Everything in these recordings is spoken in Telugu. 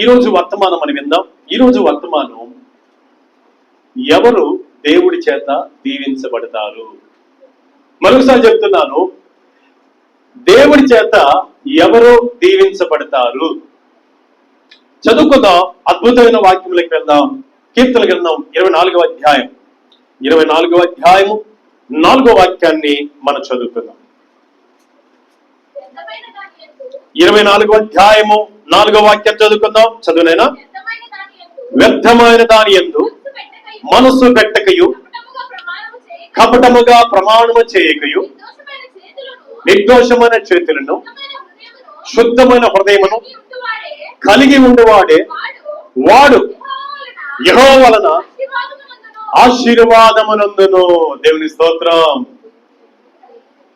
ఈరోజు వర్తమానం అని విందాం. ఈరోజు వర్తమానం, ఎవరు దేవుడి చేత దీవించబడతారు? మరొకసారి చెప్తున్నాను, దేవుడి చేత ఎవరు దీవించబడతారు? చదువుకుందాం. అద్భుతమైన వాక్యములకు వెళ్దాం. కీర్తన గ్రంథం 24వ అధ్యాయం 24వ అధ్యాయము 4వ వాక్యాన్ని మనం చదువుకుందాం. 24వ అధ్యాయము 4వ వాక్యం చదువుకుందాం. చదువునైనా. వ్యర్థమైన దాని యందు మనస్సు పెట్టకయు, కపటముగా ప్రమాణము చేయకయు, నిర్దోషమైన చేతులను, శుద్ధమైన హృదయమును కలిగి ఉండేవాడే వాడు యెహోవా వలన ఆశీర్వాదమునందును. దేవుని స్తోత్రం.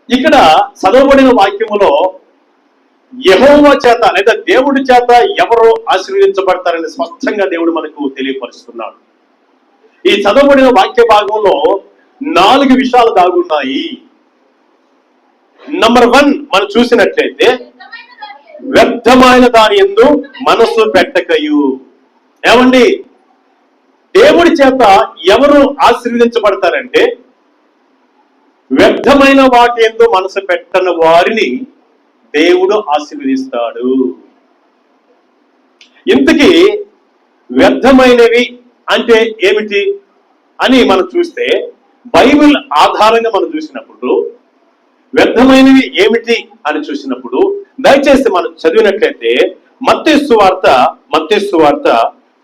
ఇక్కడ చదవబడిన వాక్యములో యెహోవా చేత లేదా దేవుడి చేత ఎవరు ఆశీర్వదించబడతారని స్పష్టంగా దేవుడు మనకు తెలియపరుస్తున్నాడు. ఈ చదవబడిన వాక్య భాగంలో 4 విషయాలు దాగున్నాయి. నంబర్ 1 మనం చూసినట్లయితే, వ్యర్థమైన దాని యందు మనస్సు పెట్టకయు. ఏమండి, దేవుడి చేత ఎవరు ఆశీర్వదించబడతారంటే, వ్యర్థమైన వాటి యందు మనసు పెట్టని వారిని దేవుడు ఆశీర్వదిస్తాడు. ఇంతకీ వ్యర్థమైనవి అంటే ఏమిటి అని మనం చూస్తే, బైబిల్ ఆధారంగా మనం చూసినప్పుడు వ్యర్థమైనవి ఏమిటి అని చూసినప్పుడు, దయచేసి మనం చదివినట్లయితే మత్తయి సువార్త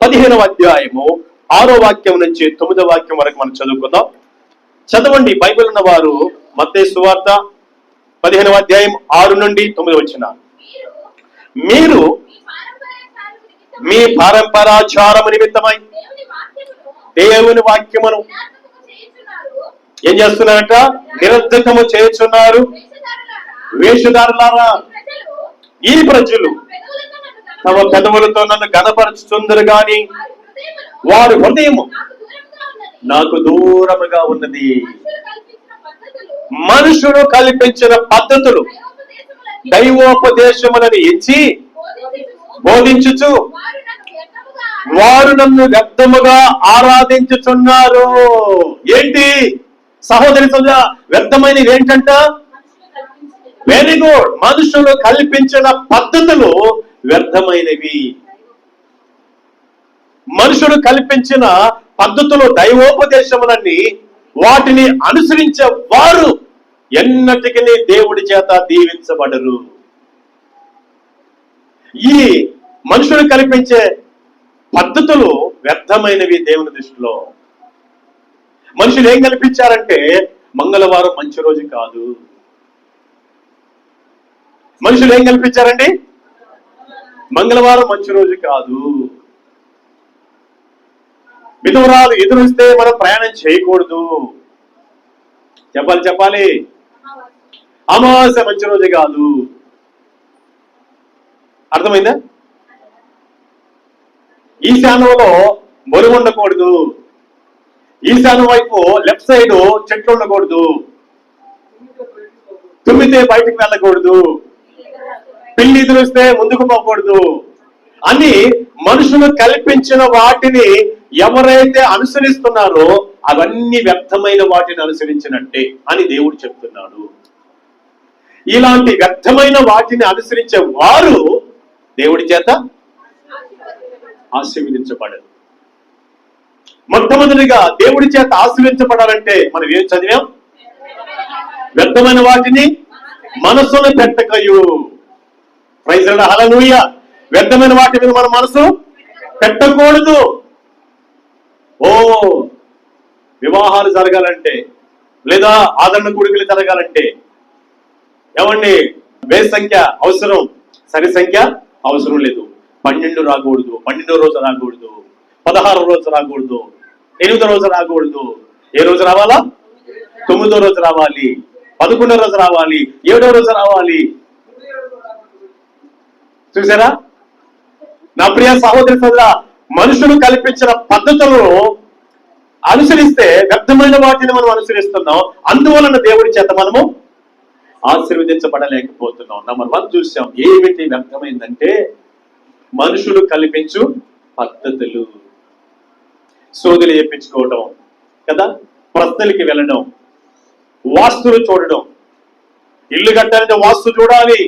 15వ అధ్యాయము 6వ వాక్యం నుంచి 9వ వాక్యం వరకు మనం చదువుకుందాం. చదవండి బైబిల్ ఉన్న వారు. మత్తయి సువార్త 15వ అధ్యాయం 6 నుండి 9 వచనాలు. మీరు మీ పారంపరాచారము నిమిత్తమై దేవుని వాక్యమును ఏం చేస్తున్నారట? నిరర్ధకము చేయుచున్నారు. వేషధారులారా, ఈ ప్రజలు తమ పెదవులతో నన్ను గణపరచుచుందరు గాని వారి హృదయము నాకు దూరముగా ఉన్నది. మనుషుడు కల్పించిన పద్ధతులు దైవోపదేశములను ఇచ్చి బోధించుచు వారు నన్ను వ్యర్థముగా ఆరాధించుచున్నారు. ఏంటి సహోదరి సోదరా, వ్యర్థమైనవి ఏంటంట? Very good. మనుషులు కల్పించిన పద్ధతులు వ్యర్థమైనవి. మనుషుడు కల్పించిన పద్ధతులు దైవోపదేశములన్నీ వాటిని అనుసరించే వారు ఎన్నటికీ దేవుడి చేత దీవించబడరు. ఈ మనుషులు కల్పించే పద్ధతులు వ్యర్థమైనవి దేవుని దృష్టిలో. మనుషులు ఏం కల్పించారంటే, మంగళవారం మంచి రోజు కాదు. మనుషులు ఏం కల్పించారండి? మంగళవారం మంచి రోజు కాదు. విధవరాలు ఎదురుస్తే మనం ప్రయాణం చేయకూడదు. చెప్పాలి. అమావాస్య మంచి రోజు కాదు. అర్థమైందా? ఈశాన్యంలో బరువు ఉండకూడదు. ఈశాన్యం వైపు లెఫ్ట్ సైడ్ చెట్లు ఉండకూడదు. తుమ్మితే బయటకు వెళ్ళకూడదు. పిల్లి ఎదురుస్తే ముందుకు పోకూడదు అని మనుషులు కల్పించిన వాటిని ఎవరైతే అనుసరిస్తున్నారో అవన్నీ వ్యర్థమైన వాటిని అనుసరించినట్టే అని దేవుడు చెప్తున్నాడు. ఇలాంటి వ్యర్థమైన వాటిని అనుసరించే వారు దేవుడి చేత ఆశీర్వదించబడరు. మొట్టమొదటిగా దేవుడి చేత ఆశీర్వదించబడాలంటే మనం ఏం చదివాం? వ్యర్థమైన వాటిని మనసును పెట్టకయు. ప్రైజ్ ది లార్డ్, హల్లెలూయా. వ్యర్థమైన వాటి మీద మన మనసు పెట్టకూడదు. వివాహాలు జరగాలంటే లేదా ఆదరణ కూడికలు జరగాలంటే ఏమండి, బేస్ సంఖ్య అవసరం, సరి సంఖ్య అవసరం లేదు. 12 రాకూడదు, 12వ రోజు రాకూడదు, 16వ రోజు రాకూడదు, 8వ రోజు రాకూడదు. ఏ రోజు రావాలా? 9వ రోజు రావాలి, 11వ రోజు రావాలి, 7వ రోజు రావాలి. చూసారా నా ప్రియ సహోదరి సోదరా, మనుషులు కల్పించిన పద్ధతులను అనుసరిస్తే వ్యర్థమైన వాటిని మనం అనుసరిస్తున్నాం. అందువలన దేవుడి చేత మనము ఆశీర్వదించబడలేకపోతున్నాం. నంబర్ 1 చూసాం. ఏమిటి వ్యర్థమైందంటే మనుషులు కల్పించు పద్ధతులు. సోదులు చెప్పించుకోవడం కదా, ప్రశ్నలకి వెళ్ళడం, వాస్తులు చూడడం. ఇల్లు కట్టాలంటే వాస్తు చూడాలి.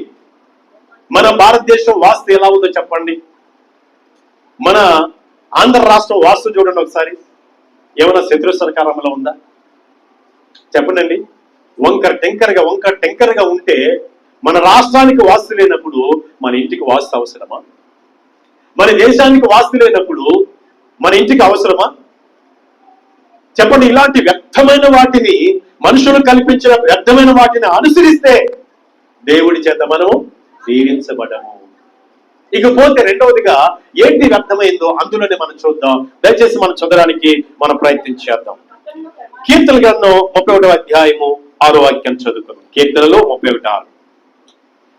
మన భారతదేశం వాస్తు ఎలా ఉందో చెప్పండి. మన ఆంధ్ర రాష్ట్రం వాస్తు చూడండి ఒకసారి. ఏమైనా శత్రు సర్కారంలో ఉందా చెప్పండి. వంకర టెంకరగా ఉంటే మన రాష్ట్రానికి వాస్తు లేనప్పుడు మన ఇంటికి వాస్తు అవసరమా? మన దేశానికి వాస్తు లేనప్పుడు మన ఇంటికి అవసరమా చెప్పండి. ఇలాంటి వ్యర్థమైన వాటిని, మనుషులు కల్పించిన వ్యర్థమైన వాటిని అనుసరిస్తే దేవుడి చేత మనము దీవించబడము. ఇకపోతే రెండవదిగా ఏంటి వ్యర్థమైందో అందులోనే మనం చూద్దాం. దయచేసి మనం చదవడానికి మనం ప్రయత్నం చేద్దాం. కీర్తన గ్రంథం 31వ అధ్యాయము 6వ వాక్యం చదువుకున్నాం. కీర్తనలో 31:6.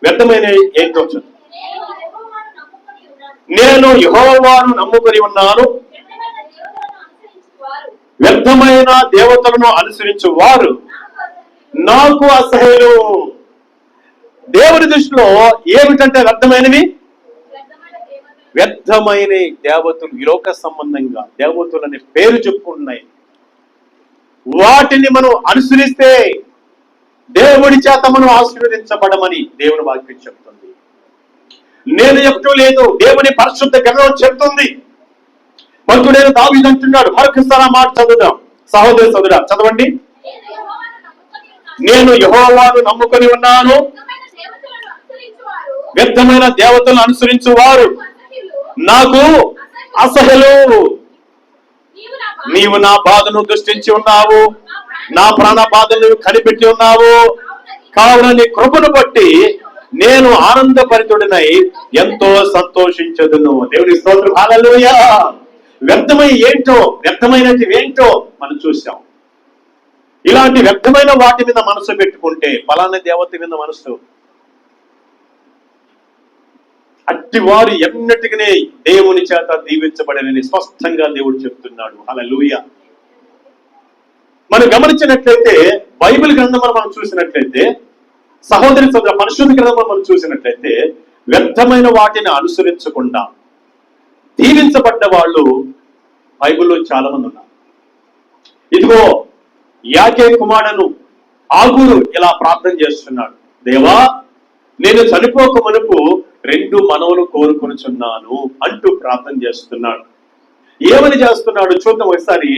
వ్యర్థమైన ఏంటో చదువు. నేను యెహోవాను నమ్ముకొని ఉన్నాను, వ్యర్థమైన దేవతలను అనుసరించు వారు నాకు అసహ్యులు. దేవుని దృష్టిలో ఏమిటంటే వ్యర్థమైనవి, వ్యర్థమైన దేవతలు, ఈ లోక సంబంధంగా దేవతలు అనే పేరు చెప్పుకుంటున్నాయి. వాటిని మనం అనుసరిస్తే దేవుడి చేత మనం ఆశీర్వదించబడమని దేవుని వాక్యం చెప్తుంది. నేను చెప్పటం లేదు, దేవుని పరిశుద్ధ గ్రంథం చెప్తుంది. భక్తుడైన దావీదు అంటున్నాడు. మరొకసారి మాట చదువుదాం. సహోదరు చదువుదా చదవండి. నేను యెహోవాను నమ్ముకొని ఉన్నాను, వ్యర్థమైన దేవతలను అనుసరించు వారు నాకు అసహ్యులు. నీవు నా బాధను దృష్టించి ఉన్నావు, నా ప్రాణ బాధను కనిపెట్టి ఉన్నావు. కావున నీ కృపను బట్టి నేను ఆనందభరితుడినై ఎంతో సంతోషించదును. దేవుని స్తోత్రం. హల్లెలూయా. వ్యర్థమైనది ఏంటో మనం చూసాం. ఇలాంటి వ్యర్థమైన వాటి మీద మనసు పెట్టుకుంటే ఫలానా దేవత మీద మనసు, అట్టి వారు ఎన్నటికనే దేవుని చేత దీవించబడని స్పష్టంగా దేవుడు చెప్తున్నాడు. హల్లెలూయా. మనం గమనించినట్లయితే బైబిల్ గ్రంథం మనం చూసినట్లయితే, సహోదరి సోదర పరిశుద్ధ గ్రంథం మనం చూసినట్లయితే, వ్యర్థమైన వాటిని అనుసరించకుండా దీవించబడ్డ వాళ్ళు బైబిల్లో చాలా మంది ఉన్నారు. ఇదిగో యాకే కుమారుడు ఆగూరు ఇలా ప్రార్థన చేస్తున్నాడు. దేవా, నేను చనిపోక మునుపు 2 మనవులు కోరుకొనుచున్నాను అంటూ ప్రార్థన చేస్తున్నాడు. ఏమని చేస్తున్నాడు చూద్దాం ఒకసారి.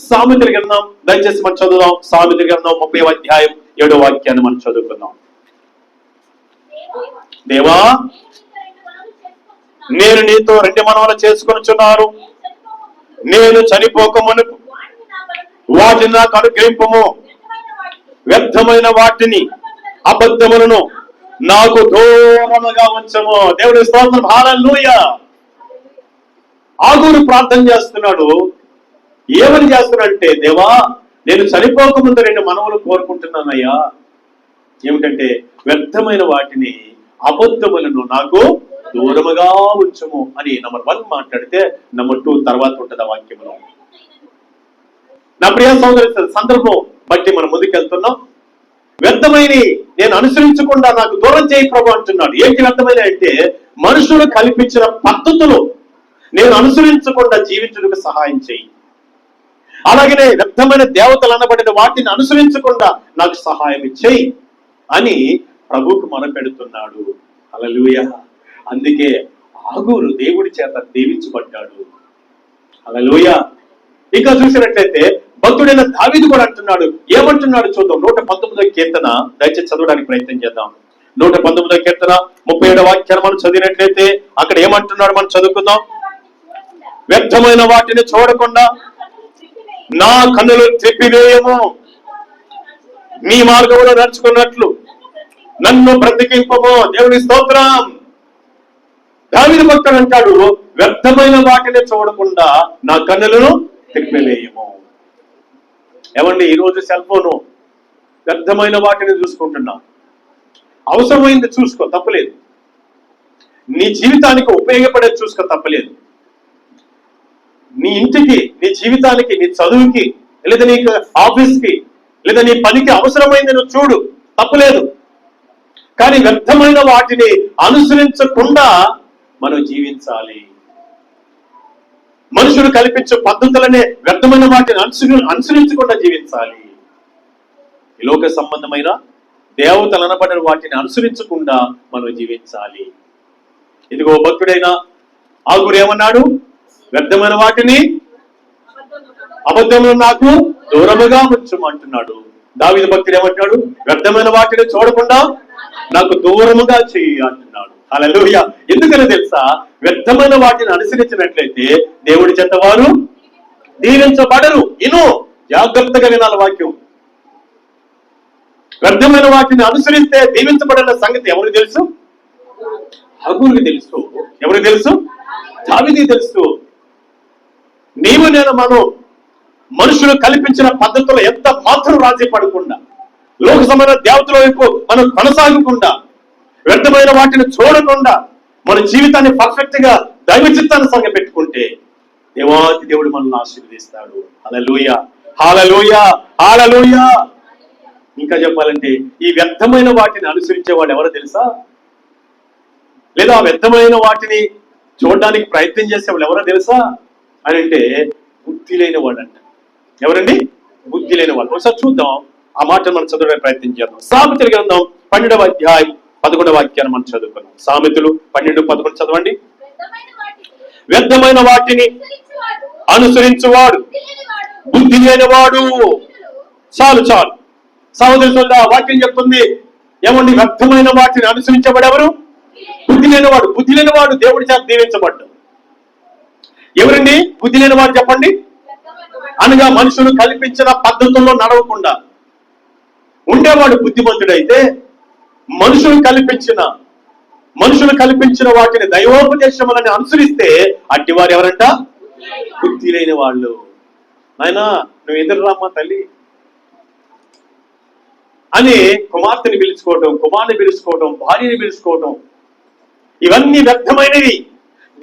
సామెతల గ్రంథం దయచేసి మనం చదువుదాం. సామెతల గ్రంథం 30వ అధ్యాయం 7వ వాక్యాన్ని మనం చదువుకుందాం. దేవా, నేను నీతో 2 మనవులు చేసుకొనుచున్నాను, నేను చనిపోక మునుపు వాటిని నాకు అనుగ్రహింపము, వ్యర్థమైన వాటిని అబద్ధములను నాకు దూరముగా ఉంచము. దేవుడి స్తోత్రం. హల్లెలూయా. ఆగూరు ప్రార్థన చేస్తున్నాడు. ఏమని చేస్తున్నాడంటే, దేవా, నేను చనిపోక ముందు 2 మనవులు కోరుకుంటున్నానయ్యా. ఏమిటంటే వ్యర్థమైన వాటిని, అబద్ధములను నాకు దూరముగా ఉంచము అని నంబర్ 1 మాట్లాడితే నంబర్ 2 తర్వాత ఉంటుంది ఆ వాక్యంలో. నా ప్రియ సోదరి, సందర్భం బట్టి మనం ముందుకెళ్తున్నాం. వ్యర్థమైన నేను అనుసరించకుండా నాకు దూరం చేయి ప్రభు అంటున్నాడు. ఏంటి వ్యర్థమైన అంటే, మనుషులు కల్పించిన పద్ధతులు నేను అనుసరించకుండా జీవించడానికి సహాయం చేయి. అలాగనే వ్యర్థమైన దేవతలు అనబడిన వాటిని అనుసరించకుండా నాకు సహాయం చేయి అని ప్రభువుకు మొరపెడుతున్నాడు. హల్లెలూయా. అందుకే ఆగూరు దేవుడి చేత దీవించబడ్డాడు. హల్లెలూయా. ఇంకా చూసినట్లయితే భక్తుడైన దావీదు కూడా అంటున్నాడు. ఏమంటున్నాడు చూద్దాం. 119వ కీర్తన దయచేసి చదవడానికి ప్రయత్నం చేద్దాం. 119వ కీర్తన 37వ వాక్యాన్ని మనం చదివినట్లయితే అక్కడ ఏమంటున్నాడు మనం చదువుకుందాం. వ్యర్థమైన వాటిని చూడకుండా నా కన్నులు త్రిప్పివేయము, నీ మార్గంలో నడుచుకున్నట్లు నన్ను బ్రతికింపము. దేవుని స్తోత్రం. దావీదు భక్తుడు అంటాడు, వ్యర్థమైన వాటిని చూడకుండా నా కన్నులను త్రిప్పివేయము. ఏమండి, ఈరోజు సెల్ ఫోను వ్యర్థమైన వాటిని చూసుకుంటున్నాం. అవసరమైంది చూసుకో, తప్పలేదు. నీ జీవితానికి ఉపయోగపడేది చూసుకో, తప్పలేదు. నీ ఇంటికి, నీ జీవితానికి, నీ చదువుకి, లేదా నీకు ఆఫీస్కి, లేదా నీ పనికి అవసరమైంది నువ్వు చూడు, తప్పలేదు. కానీ వ్యర్థమైన వాటిని అనుసరించకుండా మనం జీవించాలి. మనుషులు కల్పించే పద్ధతులనే వ్యర్థమైన వాటిని అనుసరించకుండా జీవించాలి. ఈ లోక సంబంధమైన దేవతలు అనబడిన వాటిని అనుసరించకుండా మనం జీవించాలి. ఇదిగో భక్తుడైన ఆగురు ఏమన్నాడు? వ్యర్థమైన వాటిని, అబద్ధములు నాకు దూరముగా ఉంచమంటున్నాడు. దావీదు భక్తుడు ఏమంటున్నాడు? వ్యర్థమైన వాటిని చూడకుండా నాకు దూరముగా చెయ్యి అంటున్నాడు. హల్లెలూయా. ఎందుకని తెలుసా? వ్యర్థమైన వాటిని అనుసరించినట్లయితే దేవుడి చేత వారు దీవించబడరు. ఇను జాగ్రత్తగా వినాలి వాక్యం. వ్యర్థమైన వాటిని అనుసరిస్తే దీవించబడిన సంగతి ఎవరికి తెలుసు? హగూరికి తెలుసు. ఎవరికి తెలుసు? దావీదుకు తెలుసు. నీవు నేను మనం మనుషులు కల్పించిన పద్ధతులు ఎంత మాత్రం రాజీ పడకుండా, లోక సంబంధ దేవతల వైపు మనం కొనసాగకుండా, వ్యర్థమైన వాటిని చూడకుండా మన జీవితాన్ని పర్ఫెక్ట్ గా దైవ చిత్తాన్ని సంగ పెట్టుకుంటే దేవాది దేవుడు మనల్ని ఆశీర్వదిస్తాడు. హల్లెలూయా, హల్లెలూయా, హల్లెలూయా. ఇంకా చెప్పాలంటే ఈ వ్యర్థమైన వాటిని అనుసరించే వాళ్ళు ఎవరో తెలుసా? లేదా వ్యర్థమైన వాటిని చూడడానికి ప్రయత్నం చేసే వాళ్ళు ఎవరో తెలుసా అని అంటే బుద్ధి లేని వాడు అంట. ఎవరండి? బుద్ధి లేని వాళ్ళు. ఒకసారి చూద్దాం, ఆ మాటను మనం చదవడానికి ప్రయత్నం చేద్దాం. సామెతల గ్రంథం 12వ అధ్యాయం 11వ వాక్యాన్ని మనం చదువుకున్నాం. సామెతలు 12:11 చదవండి. వ్యర్థమైన వాటిని అనుసరించువాడు బుద్ధి లేనివాడు. చాలు చాలు. సహోదరులారా, వాక్యం చెప్తుంది ఏమండి? వ్యర్థమైన వాటిని అనుసరించబడెవరు? బుద్ధి లేనివాడు. బుద్ధి లేనివాడు దేవుడి చేత దీవించబడ్డాడు. ఎవరండి బుద్ధి లేనివాడు చెప్పండి? అనగా మనుషులు కల్పించిన పద్ధతుల్లో నడవకుండా ఉండేవాడు బుద్ధిమంతుడైతే, మనుషులు కల్పించిన వాటిని దైవోపదేశములని అనుసరిస్తే అట్టివారు ఎవరంట? బుద్ధి లేని వాళ్ళు. నాయనా నువ్వు ఎదురు రామ్మా తల్లి అని కుమార్తెని పిలుచుకోవటం, కుమారుని పిలుచుకోవటం, భార్యని పిలుచుకోవటం, ఇవన్నీ వ్యర్థమైనవి.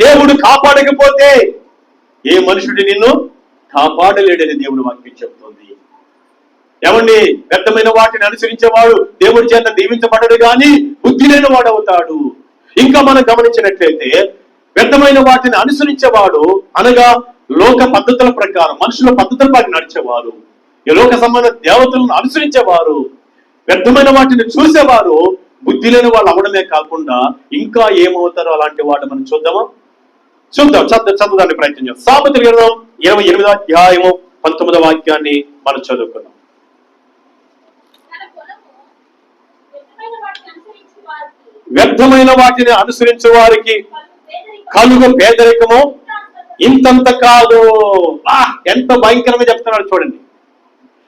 దేవుడు కాపాడకపోతే ఏ మనుషుడు నిన్ను కాపాడలేడని దేవుడు వాక్యం చెప్తుంది. ఏమండి? వ్యర్థమైన వాటిని అనుసరించేవాడు దేవుడి చేత దీవించబడడు గాని బుద్ధి లేని వాడు అవుతాడు. ఇంకా మనం గమనించినట్లయితే వ్యర్థమైన వాటిని అనుసరించేవాడు అనగా లోక పద్ధతుల ప్రకారం, మనుషుల పద్ధతుల పైన నడిచేవారు, ఈ లోక సంబంధ దేవతలను అనుసరించేవారు, వ్యర్థమైన వాటిని చూసేవారు బుద్ధి లేని వాళ్ళు అవడమే కాకుండా ఇంకా ఏమవుతారో అలాంటి వాడు మనం చూద్దాం. చదవడానికి ప్రయత్నం చేద్దాం. సామెతల గ్రంథం 28వ అధ్యాయము 19వ వాక్యాన్ని మనం చదువుకున్నాం. వ్యర్థమైన వాటిని అనుసరించే వారికి కలుగు పేదరికము ఇంతంత కాదు. ఎంత భయంకరంగా చెప్తున్నాడు చూడండి.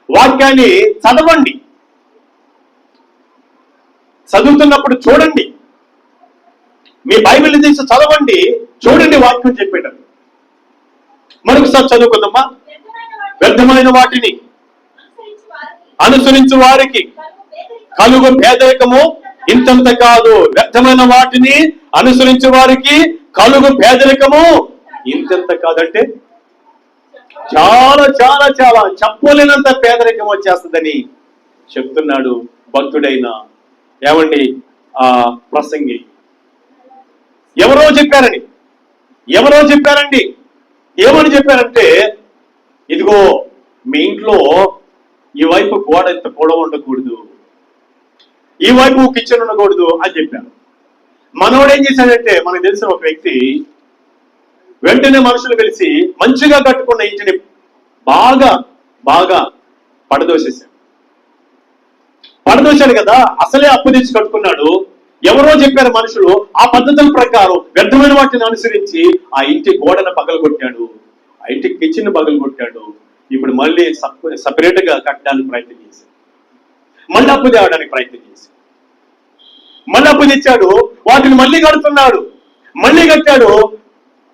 వాక్యాన్ని చదవండి, చదువుతున్నప్పుడు చూడండి, మీ బైబిల్ తీసి చదవండి, చూడండి వాక్యం చెప్పేటప్పుడు. మరొకసారి చదువుకుందామా. వ్యర్థమైన వాటిని అనుసరించు వారికి కలుగు పేదరికము ఇంతంత కాదు. వ్యర్థమైన వాటిని అనుసరించే వారికి కలుగు పేదరికము ఇంతంత కాదంటే చాలా చాలా చాలా చెప్పలేనంత పేదరికం వచ్చేస్తుందని చెప్తున్నాడు భక్తుడైన ఏమండి ఆ ప్రసంగి. ఎవరో చెప్పారండి. ఏమని చెప్పారంటే, ఇదిగో మీ ఇంట్లో ఈ వైపు గోడ ఇంత పొడవు ఉండకూడదు, ఈ వైపు కిచెన్ ఉండకూడదు అని చెప్పారు. మనోడు ఏం చేశాడంటే, మనకు తెలిసిన ఒక వ్యక్తి వెంటనే మనుషులు కలిసి మంచిగా కట్టుకున్న ఇంటిని బాగా బాగా పడదోశాడు కదా. అసలే అప్పు తెచ్చి కట్టుకున్నాడు. ఎవరో చెప్పారు మనుషులు, ఆ పద్ధతుల ప్రకారం వ్యర్థమైన వాటిని అనుసరించి ఆ ఇంటి గోడను పగలగొట్టాడు, ఆ ఇంటి కిచెన్ పగలగొట్టాడు. ఇప్పుడు మళ్ళీ సపరేట్ గా కట్టడానికి ప్రయత్నం చేశాడు, మళ్ళీ అప్పు తేవడానికి ప్రయత్నం చేశాడు, మళ్ళీ అప్పు తెచ్చాడు, వాటిని మళ్ళీ కడుతున్నాడు, మళ్ళీ కట్టాడు,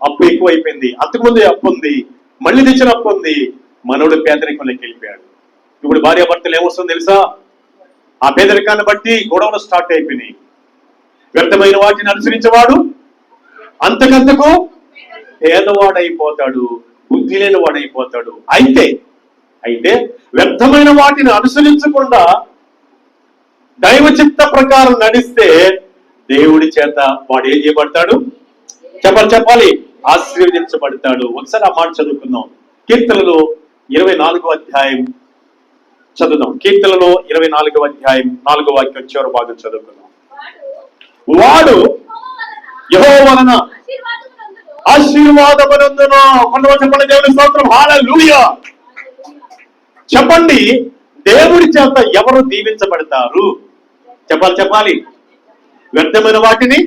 అప్పు ఎక్కువైపోయింది. అంతకుముందు అప్పు ఉంది, మళ్ళీ తెచ్చిన అప్పు ఉంది. మనోడు పేదరికంలోకి వెళ్ళిపోయాడు. ఇప్పుడు భార్యాభర్తలు ఏమొస్తుంది తెలుసా? ఆ పేదరికాన్ని బట్టి గొడవలు స్టార్ట్ అయిపోయినాయి. వ్యర్థమైన వాటిని అనుసరించేవాడు అంతకంతకు పేదవాడైపోతాడు, బుద్ధి లేని వాడైపోతాడు. అయితే వ్యర్థమైన వాటిని అనుసరించకుండా దైవ చిత్త ప్రకారం నడిస్తే దేవుడి చేత వాడు ఏం చేయబడతాడు? చెప్పాలి ఆశీర్వదించబడతాడు. ఒకసారి ఆ మాట చదువుకుందాం. కీర్తనలో 24వ అధ్యాయం చదువుదాం. కీర్తనలో 24వ అధ్యాయం 4వ వాక్యం చివరి భాగం చదువుకుందాం. వాడు యెహోవా వలన ఆశీర్వాదమునందును. కొండవ చెప్పండి దేవుని స్తోత్రం. హల్లెలూయా. చెప్పండి, దేవుడి చేత ఎవరు దీవించబడతారు? చెప్పాలి. వ్యర్థమైన వాటిని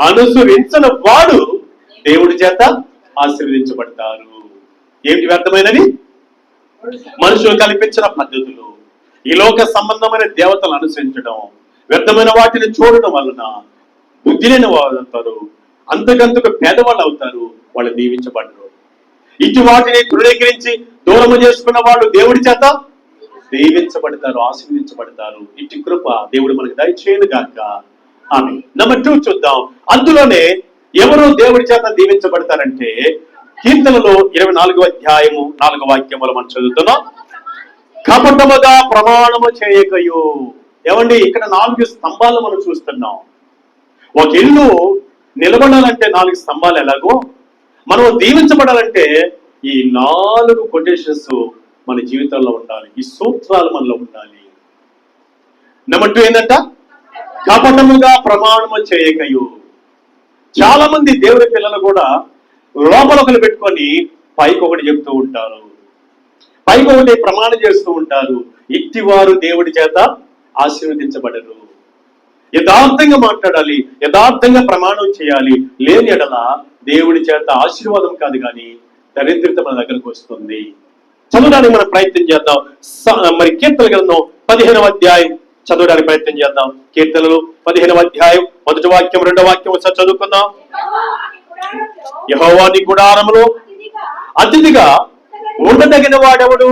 అనుసరించిన వాడు దేవుడి చేత ఆశీర్వదించబడతారు. ఏమిటి వ్యర్థమైనది? మనుషులు కల్పించిన పద్ధతులు, ఈ లోక సంబంధమైన దేవతలు అనుసరించడం, వ్యర్థమైన వాటిని చూడడం వలన బుద్ధి లేని వాళ్ళు అవుతారు, అంతకంతకు పేదవాళ్ళు అవుతారు, వాళ్ళు దీవించబడరు. ఇటు వాటిని తృణీకరించి దూరము చేసుకున్న వాళ్ళు దేవుడి చేత దీవించబడతారు, ఆశీర్వదించబడతారు. ఇటు కృప దేవుడు మనకు దయచేయను గాక. ఆమె. నెంబర్ 2 చూద్దాం. అందులోనే ఎవరు దేవుడి చేత దీవించబడతారంటే కీర్తనలో 24వ అధ్యాయము 4వ వాక్యములు మనం చదువుతున్నాం. కపటముగా ప్రమాణము చేయకయు. ఏమండి, ఇక్కడ 4 స్తంభాలు మనం చూస్తున్నాం. ఒక ఇల్లు నిలబడాలంటే 4 స్తంభాలు ఎలాగో, మనం దీవించబడాలంటే ఈ 4 కొటేషన్స్ మన జీవితంలో ఉండాలి. ఈ సూత్రాలు మనలో ఉండాలి. నెంబర్ 2 ఏంటంట? కపటముగా ప్రమాణము చేయకయు. చాలా మంది దేవుడి పిల్లలు కూడా లోపల ఒకరు పెట్టుకొని పైకి ఒకటి చెప్తూ ఉంటారు, పైకి ఒకటి ప్రమాణం చేస్తూ ఉంటారు. ఇట్టివారు దేవుడి చేత ఆశీర్వదించబడరు. యథార్థంగా మాట్లాడాలి, యథార్థంగా ప్రమాణం చేయాలి. లేని ఎడల దేవుడి చేత ఆశీర్వాదం కాదు కానీ దరిద్రత మన దగ్గరకు వస్తుంది. చదవడానికి మనం ప్రయత్నం చేద్దాం. మరి కీర్తన గ్రంథం 15వ అధ్యాయం చదవడానికి ప్రయత్నం చేద్దాం. కీర్తనలు 15వ అధ్యాయం 1వ వాక్యం 2వ వాక్యం ఒకసారి చదువుకుందాం. యెహోవా నీ గుడారములో అతిథిగా ఉండదగిన వాడెవడు?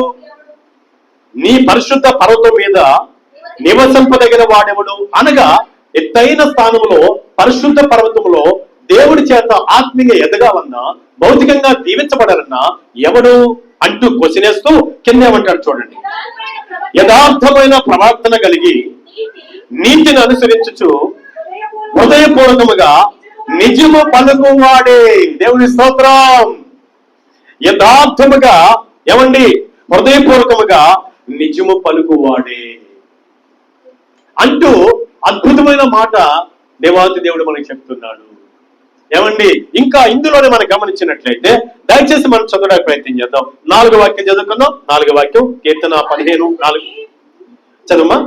నీ పరిశుద్ధ పర్వతం మీద నివసింపదగిన వాడెవడు? అనగా ఎత్తైన స్థానంలో పరిశుద్ధ పర్వతంలో దేవుడి చేత ఆత్మీయ ఎదగాలన్నా, భౌతికంగా దీవించబడాలన్నా ఎవడు అంటూ క్వశ్చనేస్తూ కింద ఏమంటాడు చూడండి. యథార్థమైన ప్రవర్తన కలిగి నీతిని అనుసరించుచు హృదయపూర్వకముగా నిజము పలుకువాడే. దేవుని స్తోత్రం. యథార్థముగా ఏమండి, హృదయపూర్వకముగా నిజము పలుకువాడే అంటూ అద్భుతమైన మాట దేవాది దేవుడు మనకి చెప్తున్నాడు. ఏమండి, ఇంకా ఇందులోనే మనం గమనించినట్లయితే దయచేసి మనం చదవడానికి ప్రయత్నం చేద్దాం. 4వ వాక్యం చదువుకుందాం. 4వ వాక్యం కీర్తన 15:4 చదువుమా.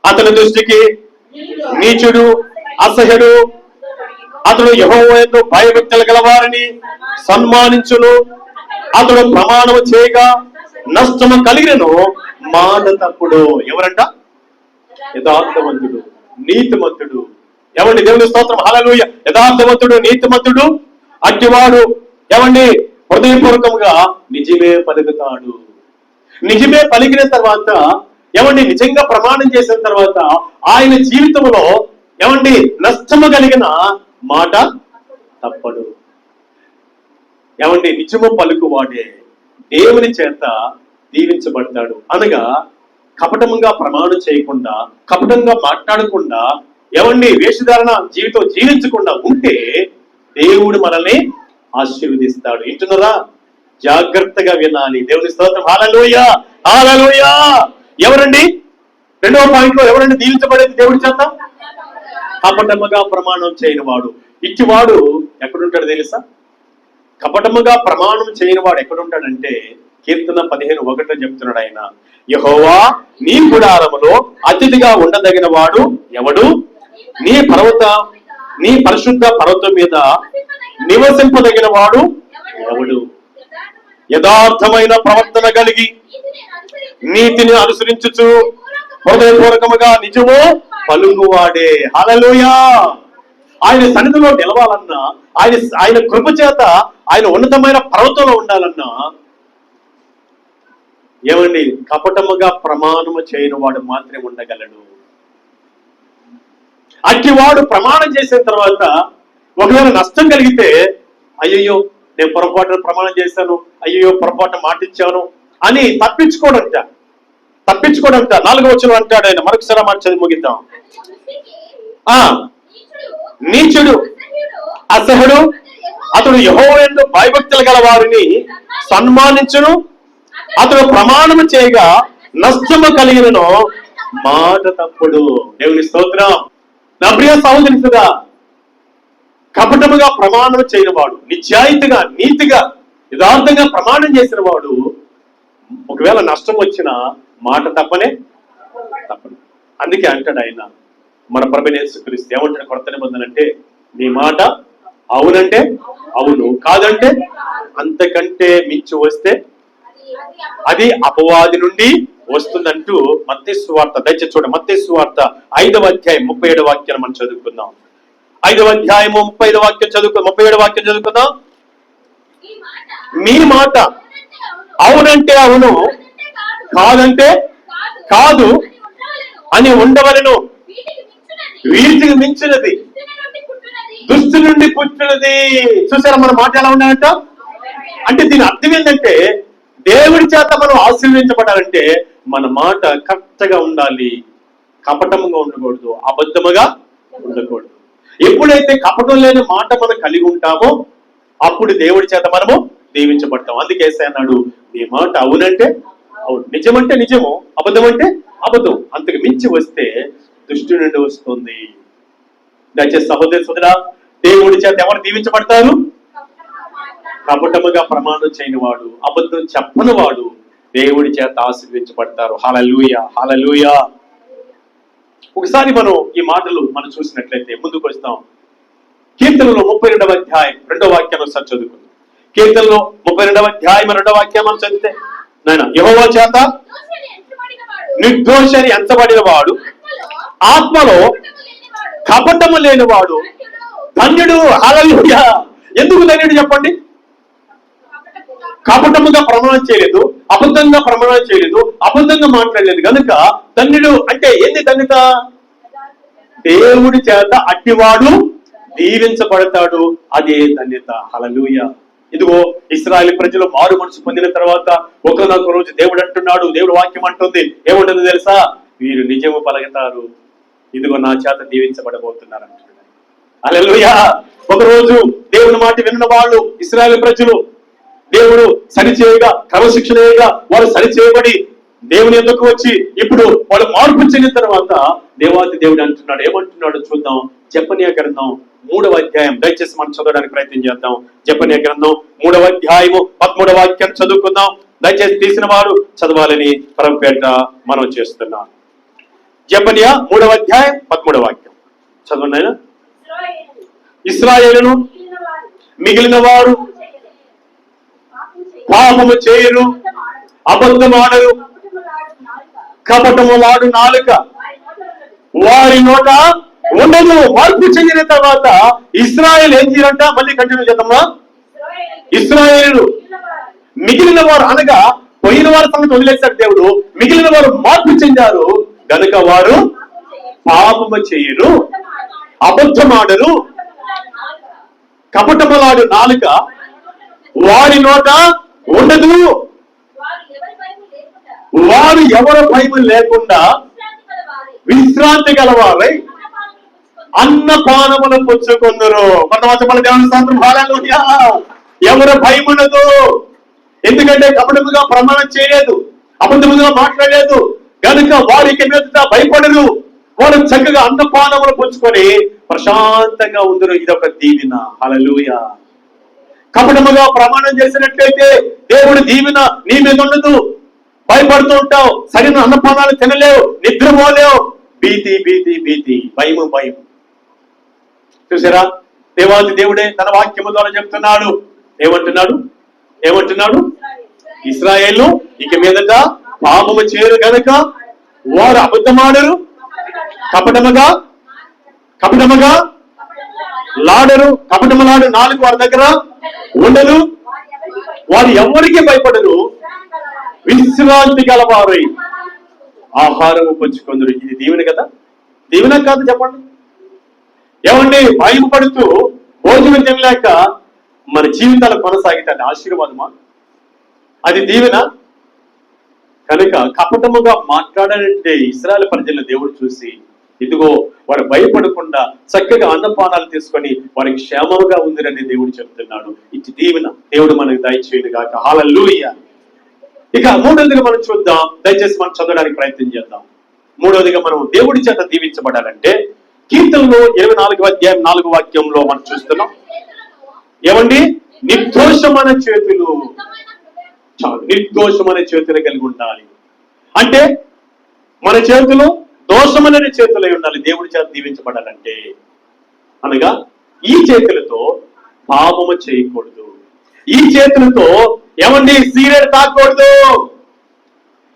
అతని దృష్టికి నీచుడు, అసహ్యుడు, అతడు యెహోవా యందు భయభక్తులు గల వారిని సన్మానించును. అతడు ప్రమాణము చేయగా నష్టము కలిగినను మాట తప్పుడు. ఎవరంట? యథార్థవంతుడు, నీతిమంతుడు. ఏమండి, దేవుని స్తోత్రం. హల్లెలూయా. యథార్థవంతుడు, నీతిమంతుడు అట్టివాడు ఏమండి హృదయపూర్వకంగా నిజమే పలుకుతాడు. నిజమే పలికిన తర్వాత ఏమండి, నిజంగా ప్రమాణం చేసిన తర్వాత ఆయన జీవితంలో ఏమండి నష్టము కలిగిన మాట తప్పడు. ఏమండి, నిజము పలుకువాడే దేవుని చేత దీవించబడతాడు. అనగా కపటంగా ప్రమాణం చేయకుండా, కపటంగా మాట్లాడకుండా, ఏమండి వేషధారణ జీవితం జీవించకుండా ఉంటే దేవుడు మనల్ని ఆశీర్వదిస్తాడు. వింటున్నారా? జాగ్రత్తగా వినాలి. దేవుని స్తోత్రం. హల్లెలూయా, హల్లెలూయా. ఎవరండి 2వ పాయింట్ లో ఎవరండి దీవించబడేది దేవుడి చేత? కపటముగా ప్రమాణం చేయని వాడు. ఇచ్చివాడు ఎక్కడుంటాడు తెలుసా? కపటముగా ప్రమాణం చేయని వాడు ఎక్కడుంటాడంటే కీర్తన 15:1 చెప్తున్నాడు ఆయన. యెహోవా నీ గుడారములో అతిథిగా ఉండదగిన వాడు ఎవడు? నీ పరిశుద్ధ పర్వతం మీద నివసింపదగిన వాడు ఎవడు? యథార్థమైన ప్రవర్తన కలిగి నీతిని అనుసరించుచు హృదయపూర్వకముగా నిజము పలుకువాడే. హల్లెలూయా. ఆయన సన్నిధిలో నిలవాలన్నా, ఆయన కృప చేత ఆయన ఉన్నతమైన పర్వతంలో ఉండాలన్నా ఏమండి కపటముగా ప్రమాణము చేయని వాడు మాత్రమే ఉండగలడు. అట్టివాడు ప్రమాణం చేసిన తర్వాత ఒకవేళ నష్టం కలిగితే అయ్యయ్యో నేను పొరపాటున ప్రమాణం చేశాను, అయ్యో పొరపాటున మాటిచ్చాను అని తప్పించుకోడంట. 4వ వచనం అంటాడు ఆయన. మరొకసారి మాట చదివి ముగిద్దాం. నీచుడు, అసహ్యుడు, అతడు యెహోవా యందు భయభక్తులు గల వారిని సన్మానించును, అతడు ప్రమాణము చేయగా నష్టము కలిగినను మాట తప్పుడు. దేవుని స్తోత్రం. నా ప్రియ సహోదరుడా, కపటముగా ప్రమాణం చేయని వాడు, నిజాయితీగా నీతిగా యథార్థంగా ప్రమాణం చేసిన వాడు ఒకవేళ నష్టం వచ్చినా మాట తప్పనే తప్పదు. అందుకే అంటాడు ఆయన, మన ప్రభువైన యేసుక్రీస్తు ఏమంటాడు కొత్త నిబంధన అంటే, నీ మాట అవునంటే అవును, కాదంటే అంతకంటే మించి వస్తే అది అపవాది నుండి వస్తుందంటూ మత్తయి సువార్త, దయచేసి చూడండి, మత్తయి సువార్త 5వ అధ్యాయం 37వ వాక్యాన్ని మనం చదువుకుందాం. 5వ అధ్యాయము 35వ వాక్యం 37వ వాక్యం చదువుకుందాం. మీ మాట అవునంటే అవును, కాదంటే కాదు అని ఉండవలను. వీటికి మించినది దుష్టు నుండి పుట్టినది. చూసారా మన మాట ఎలా ఉన్నాయంట? అంటే దీని అర్థం ఏంటంటే, దేవుడి చేత మనం ఆశీర్వదించబడాలంటే మన మాట కరెక్ట్గా ఉండాలి, కపటముగా ఉండకూడదు, అబద్ధముగా ఉండకూడదు. ఎప్పుడైతే కపటం లేని మాట మనం కలిగి ఉంటామో అప్పుడు దేవుడి చేత మనము దీవించబడతాం. అందుకే యేసయ్య అన్నాడు, నీ మాట అవునంటే అవును, నిజమంటే నిజము, అబద్ధం అంటే అబద్ధం. అంతకు మించి వస్తే దుష్టు నుండి వస్తుంది. దయచేసి సహోదరి సోదరా, దేవుడి చేత ఎవరు దీవించబడతారు? కపటముగా ప్రమాణం చేయని వాడు, అబద్ధం చెప్పని వాడు దేవుడి చేత ఆశీర్వించబడతారు. హల్లెలూయా, హల్లెలూయా. ఒకసారి మనం ఈ మాటలు మనం చూసినట్లయితే ముందుకు వస్తాం. కీర్తనలో 32వ అధ్యాయం 2వ వాక్యం ఒకసారి చదువుకుందాం. కీర్తనలో 32వ అధ్యాయం 2వ వాక్యం మనం చదివితే, నాయన యెహోవా చేత నిర్దోషి అని ఎంచబడిన వాడు, ఆత్మలో కపటము లేని వాడు ధన్యుడు. హల్లెలూయా. ఎందుకు ధన్యుడు చెప్పండి? కపటముగా ప్రమాణం చేయలేదు, అబద్ధంగా ప్రమాణం చేయలేదు, అబద్ధంగా మాట్లాడలేదు కనుక ధన్యుడు. అంటే ఏంది ధన్యత? దేవుడి చేత అట్టివాడు దీవించబడతాడు, అదే ధన్యత. హల్లెలూయా. ఇదిగో ఇశ్రాయేలు ప్రజలు మారు మనసు పొందిన తర్వాత ఒకనొక రోజు దేవుడు అంటున్నాడు, దేవుడు వాక్యం అంటుంది, ఏముంటుంది తెలుసా? వీరు నిజము పలుకుతారు, ఇదిగో నా చేత దీవించబడబోతున్నారు అంటున్నాడు. హల్లెలూయా. ఒక రోజు దేవుని మాట విన్న వాళ్ళు ఇశ్రాయేలు ప్రజలు దేవుడు సరిచేయగా, క్రమశిక్షణ చేయగా వారు సరిచేయబడి దేవుని ఎందుకు వచ్చి ఇప్పుడు వాళ్ళు మార్పు చెందిన తర్వాత దేవాది దేవుడు అంటున్నాడు. ఏమంటున్నాడు చూద్దాం. జెఫన్యా గ్రంథం 3వ అధ్యాయం, దయచేసి మనం చదవడానికి ప్రయత్నం చేద్దాం. జెఫన్యా గ్రంథం 3వ అధ్యాయము 13వ వాక్యం చదువుకుందాం. దయచేసి తీసిన వారు చదవాలని పరమపేట మనం చేస్తున్నాం. జెఫన్యా 3వ అధ్యాయం 13వ వాక్యం చదవండి. ఆయన ఇశ్రాయేలును మిగిలిన వారు పాపము చేయరు, అబద్ధమాడరు, కపటము వాడు నాలుక వారి నోట ఉండదు. మార్పు చెందిన తర్వాత ఇశ్రాయేల్ ఏం చేయాలంట? మళ్ళీ కంటిన్యూ చేద్దామా. ఇశ్రాయేలు మిగిలిన వారు అనగా పోయిన వారి సంగతి వదిలేశాడు దేవుడు. మిగిలిన వారు మార్పు చెందారు గనుక వారు పాపము చేయరు, అబద్ధమాడరు, కపటములాడు నాలుక వారి నోట ఉండదు. వారు ఎవరి భయము లేకుండా విశ్రాంతి గలవారై అన్నపానములు పుచ్చుకొందురు. కొంతమంది దేవుని స్తోత్రం. హల్లెలూయా. ఎవరి భయం ఉండదు. ఎందుకంటే కపటముగా ప్రమాణం చేయలేదు, అబద్ధముగా మాట్లాడలేదు కనుక వారికి మీద భయపడరు. వారు చక్కగా అన్నపానములు పుచ్చుకొని ప్రశాంతంగా ఉందరు. ఇదొక దీవెన. హల్లెలూయా. కపటముగా ప్రమాణం చేసినట్లయితే దేవుడి దీవెన నీ మీద ఉండదు. భయపడుతూ ఉంటావు, సరైన అన్నపానాలు తినలేవు, నిద్రపోలేవు, భీతి భీతి భీతి, భయము భయం. చూసారా, దేవాది దేవుడే తన వాక్యము ద్వారా చెప్తున్నాడు. ఏమంటున్నాడు? ఇశ్రాయేలు ఇక మీదట పాపము చేయరు గనుక వారు అబద్ధమాడరు, కపటముగా లాడరు, కపటములాడు నాలుగు వారి దగ్గర ఉండదు. వారు ఎవరికి భయపడరు, విశ్రాంతి గలవారై ఆహారము పంచుకొందురు. ఇది దీవెన కదా? దీవెన కాదు చెప్పండి. ఏమండి, భయం పడుతూ భోజనం తినలేక మన జీవితాలు కొనసాగితే అది ఆశీర్వాదమా? అది దీవెన? కనుక కపటముగా మాట్లాడాలంటే ఇశ్రాయేలు ప్రజలను దేవుడు చూసి ఇదిగో వారు భయపడకుండా చక్కగా అన్నపానాలు తీసుకొని వారికి క్షేమముగా ఉందిరని దేవుడు చెప్తున్నాడు. ఇది దీవెన దేవుడు మనకు దయచేయను గాక. హల్లెలూయా. ఇక మూడవదిగా మనం చూద్దాం, దయచేసి మనం చదవడానికి ప్రయత్నం చేద్దాం. మూడవదిగా మనం దేవుడి చేత దీవించబడాలంటే కీర్తనలో 24వ అధ్యాయం 4వ వాక్యంలో మనం చూస్తున్నాం. ఏమండి? నిర్దోషమైన చేతులు, చాలు, నిర్దోషమైన చేతులు కలిగి ఉండాలి. అంటే మన చేతులు దోషమైన చేతులై ఉండాలి దేవుడి చేత దీవించబడాలంటే. అనగా ఈ చేతులతో పాపము చేయకూడదు, ఈ చేతులతో ఏమండి సిగరెట్ తాగకూడదు,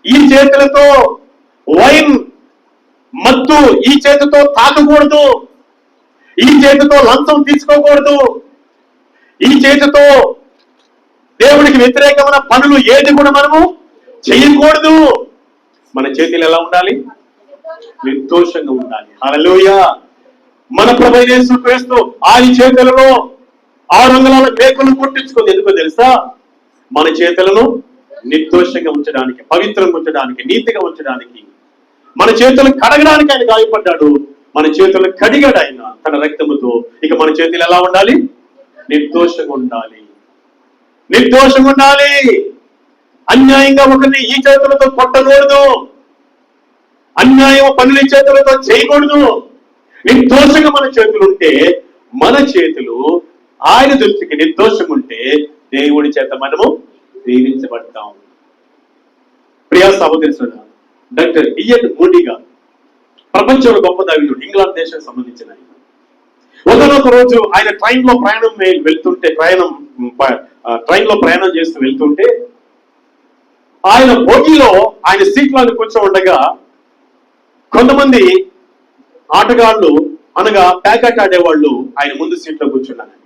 ఈ చేతులతో వైన్ మత్తు ఈ చేతితో తాకకూడదు, ఈ చేతితో లంచం తీసుకోకూడదు, ఈ చేతితో దేవుడికి వ్యతిరేకమైన పనులు ఏది కూడా మనము చేయకూడదు. మన చేతులు ఎలా ఉండాలి? నిర్దోషంగా ఉండాలి. హల్లెలూయా. మన ప్రభువైన యేసుక్రీస్తు ఆయన చేతులలో 6 అంగుళాల మేకులు కొట్టించుకుంది. ఎందుకో తెలుసా? మన చేతులను నిర్దోషంగా ఉంచడానికి, పవిత్రంగా ఉంచడానికి, నీతిగా ఉంచడానికి, మన చేతులు కడగడానికి ఆయన గాయపడ్డాడు. మన చేతులు కడిగాడు ఆయన తన రక్తముతో. ఇక మన చేతులు ఎలా ఉండాలి? నిర్దోషంగా ఉండాలి, నిర్దోషంగా ఉండాలి. అన్యాయంగా ఒకరిని ఈ చేతులతో కొట్టకూడదు, అన్యాయం పనులు చేతులతో చేయకూడదు. నిర్దోషంగా మన చేతులు ఉంటే, మన చేతులు ఆయన దృష్టికి నిర్దోషంగా ఉంటే దేవుడి చేత మనము దీవించబడతాం. ప్రియా సహోదరుడా, డాక్టర్ ఇయన్ మూడీ గారు ప్రపంచంలో గొప్ప దైవజనుడు, ఇంగ్లాండ్ దేశానికి సంబంధించిన ఆయన. ఒకనొక రోజు ఆయన ట్రైన్ లో ప్రయాణం చేస్తూ వెళ్తుంటే ఆయన బోగిలో ఆయన సీట్లో కూర్చో ఉండగా కొంతమంది ఆటగాళ్ళు అనగా ప్యాకెట్ ఆడేవాళ్ళు ఆయన ముందు సీట్లో కూర్చున్నారు.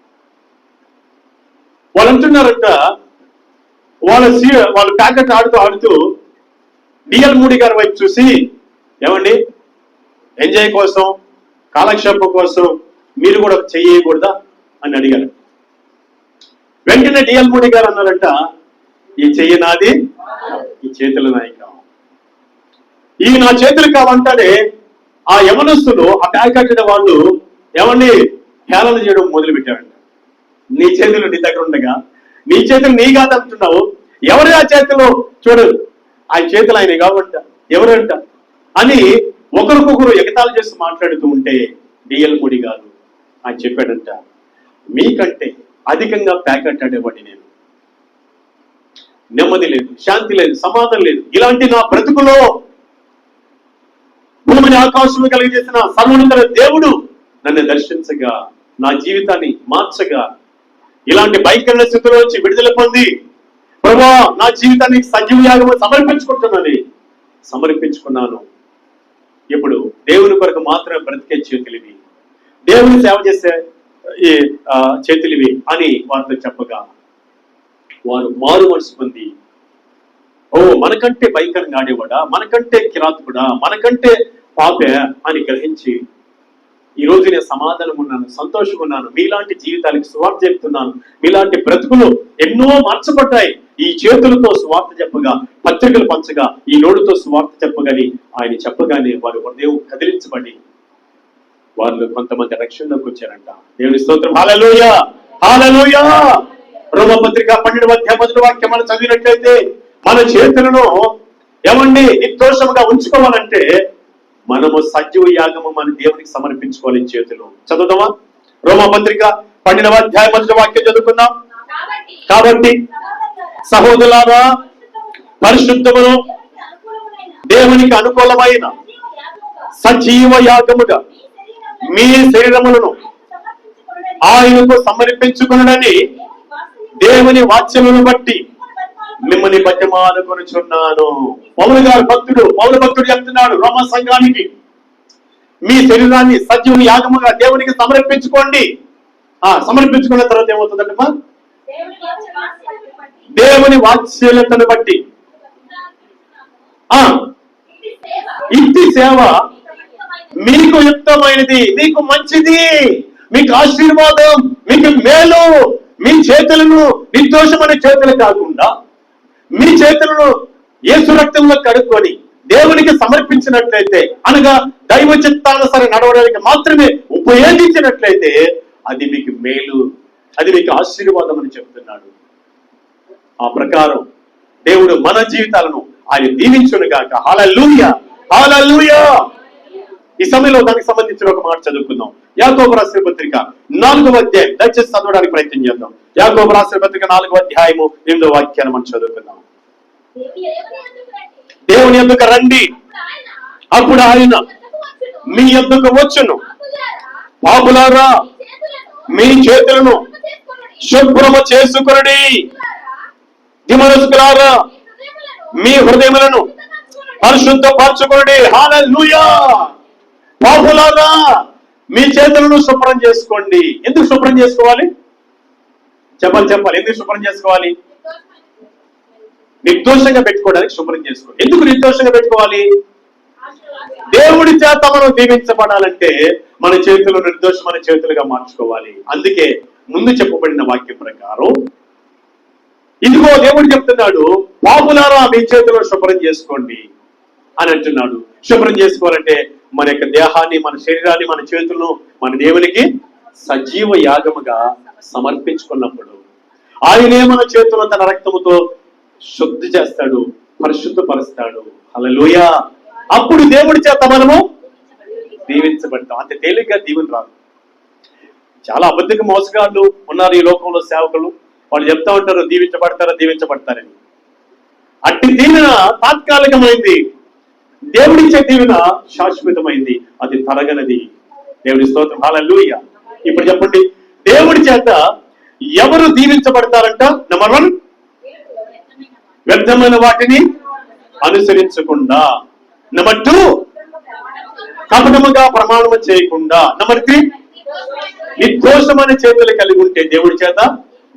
వాళ్ళు అంటున్నారంట, వాళ్ళు ప్యాకెట్ ఆడుతూ డిఎల్ మూడీ గారి వైపు చూసి, ఏమండి ఎంజాయ్ కోసం, కాలక్షేపం కోసం మీరు కూడా చెయ్యకూడదా అని అడిగారు. వెంటనే డిఎల్ మూడీ గారు అన్నారంట, ఈ చెయ్యి నాది, ఈ చేతులు నాయి కావు, ఈ నా చేతులు కావంటానే ఆ యవనస్తులు, ఆ ప్యాకెట్ వాళ్ళు ఏమండి హేళన చేయడం మొదలు పెట్టారంట. నీ చేతులు నీ దగ్గర ఉండగా నీ చేతులు నీ కాదంటున్నావు, ఎవరు ఆ చేతులు చూడు, ఆ చేతులు ఆయన కావంట, ఎవరంట అని ఒకరికొకరు ఎగతాళి చేసి మాట్లాడుతూ ఉంటే డిఎల్ మూడీ గారు ఆయన చెప్పాడంట, మీకంటే అధికంగా ప్యాకెట్ ఆడేవాడి నేను. నెమ్మది లేదు, శాంతి లేదు, సమాధానం లేదు. ఇలాంటి నా బ్రతుకులో భూమిని ఆకాశము కలిగజేసిన సర్వోన్నత దేవుడు నన్ను దర్శించగా, నా జీవితాన్ని మార్చగా, ఇలాంటి భయంకర స్థితిలో వచ్చి విడుదల పొంది, ప్రభువా నా జీవితాన్ని సజీవ యాగము సమర్పించుకున్నాను. ఇప్పుడు దేవుని కొరకు మాత్రమే బ్రతికే చేతులివి, దేవుని సేవ చేసే ఈ చేతులివి అని వారితో చెప్పగా వారు మారు మనసు పొంది, ఓ మనకంటే భయంకరంగా ఆడేవాడా, మనకంటే కిరాతకుడా, మనకంటే పాపే అని గ్రహించి ఈ రోజు నేను సమాధానం ఉన్నాను, సంతోషంగా ఉన్నాను, మీలాంటి జీవితానికి సువార్త చెప్తున్నాను, మీలాంటి బ్రతుకులు ఎన్నో మార్చబడ్డాయి ఈ చేతులతో సువార్త చెప్పగా, పత్రికలు పంచగా, ఈ నోడుతో సువార్త చెప్పగాని ఆయన చెప్పగానే వారు హృదయం కదిలించబడి వాళ్ళు కొంతమంది రక్షణలోకి వచ్చారంట. దేవుని స్తోత్రం. హల్లెలూయా, హల్లెలూయా. రోమపత్రిక 12వ అధ్యాయం 1వ వాక్యం మనం చదివినట్లయితే మన చేతులను ఏమండి నిర్దోషంగా ఉంచుకోవాలంటే మనము సజీవ యాగము మన దేవునికి సమర్పించుకోవాలి చేతులు. చదువుదామా? రోమపత్రిక 12వ అధ్యాయం 1వ వాక్యం చదువుకుందాం. కాబట్టి సహోదరులారా, పరిశుద్ధమును దేవునికి అనుకూలమైన సజీవ యాగముగా మీ శరీరములను ఆయనకు సమర్పించుకునని దేవుని వాక్యమును బట్టి మిమ్మల్ని బతిమాలుకొనుచున్నాను. పౌలు భక్తుడు చెప్తున్నాడు రోమా సంఘానికి, మీ శరీరాన్ని సజీవ యాగముగా దేవునికి సమర్పించుకోండి. సమర్పించుకున్న తర్వాత ఏమవుతుందమ్మా? దేవుని వాత్సల్యతను బట్టి ఇంటి సేవ మీకు యుక్తమైనది, మీకు మంచిది, మీకు ఆశీర్వాదం, మీకు మేలు. మీ చేతులను నిర్దోషమైన చేతులు కాకుండా మీ చేతులను యేసు రక్తంలో కడుక్కొని దేవునికి సమర్పించినట్లయితే, అనగా దైవ చిత్తానుసారం నడవడానికి మాత్రమే ఉపయోగించినట్లయితే అది మీకు మేలు, అది మీకు ఆశీర్వాదం అని చెప్తున్నాడు. ఆ ప్రకారం దేవుడు మన జీవితాలను ఆయన దీవించును గాక. హల్లెలూయా, హల్లెలూయా. ఈ సమయంలో దానికి సంబంధించిన ఒక మాట చదువుకుందాం. యాకోబు రాసిన పత్రిక 4వ అధ్యాయం, దయచేసి చదవడానికి ప్రయత్నం చేద్దాం. యాకోబు రాసిన పత్రిక 4వ అధ్యాయము 8వ వాక్యాన్ని మనం చదువుకుందాం. దేవుని యొద్దకు రండి, అప్పుడు ఆయన మీ యొద్దకు వచ్చును. పాపులారా, మీ చేతులను శుభ్రము చేసుకొనుడి. దిమరసుకులారా, మీ హృదయములను పరిశుద్ధపరచుకొనుడి. హల్లెలూయా. పాపులారా, మీ చేతులను శుభ్రం చేసుకోండి. ఎందుకు శుభ్రం చేసుకోవాలి? చెప్పాలి. ఎందుకు శుభ్రం చేసుకోవాలి? నిర్దోషంగా పెట్టుకోవడానికి శుభ్రం చేసుకోండి. ఎందుకు నిర్దోషంగా పెట్టుకోవాలి? దేవుడి చేత మనం దీవించబడాలంటే మన చేతులు నిర్దోషమైన చేతులుగా మార్చుకోవాలి. అందుకే ముందు చెప్పబడిన వాక్యం ప్రకారం ఇదిగో దేవుడు చెప్తున్నాడు, పాపులారా మీ చేతులను శుభ్రం చేసుకోండి అని అంటున్నాడు. శుభ్రం చేసుకోవాలంటే మన యొక్క దేహాన్ని, మన శరీరాన్ని, మన చేతులను మన దేవునికి సజీవ యాగముగా సమర్పించుకున్నప్పుడు ఆయనే మన చేతులను తన రక్తముతో శుద్ధి చేస్తాడు, పరిశుద్ధపరుస్తాడు. హల్లెలూయా. అప్పుడు దేవుడి చేత మనము దీవించబడతాం. అంత తేలిగ్గా దీవెన రాదు. చాలా అబద్ధిక మోసగాళ్ళు ఉన్నారు ఈ లోకంలో, సేవకులు. వాళ్ళు చెప్తా ఉంటారు దీవించబడతారని. అట్టి దీవెన తాత్కాలికమైంది, దేవుడిచ్చే దీవెన శాశ్వతమైంది, అది తరగనది. దేవుడి స్తోత్రం. హల్లెలూయా. ఇప్పుడు చెప్పండి, దేవుడి చేత ఎవరు దీవించబడతారంట? నెంబర్ 1, వ్యర్థమైన వాటిని అనుసరించకుండా. నెంబర్ 2, కపటముగా ప్రమాణము చేయకుండా. నెంబర్ 3, నిర్దోషమైన చేతులు కలిగి ఉంటే దేవుడి చేత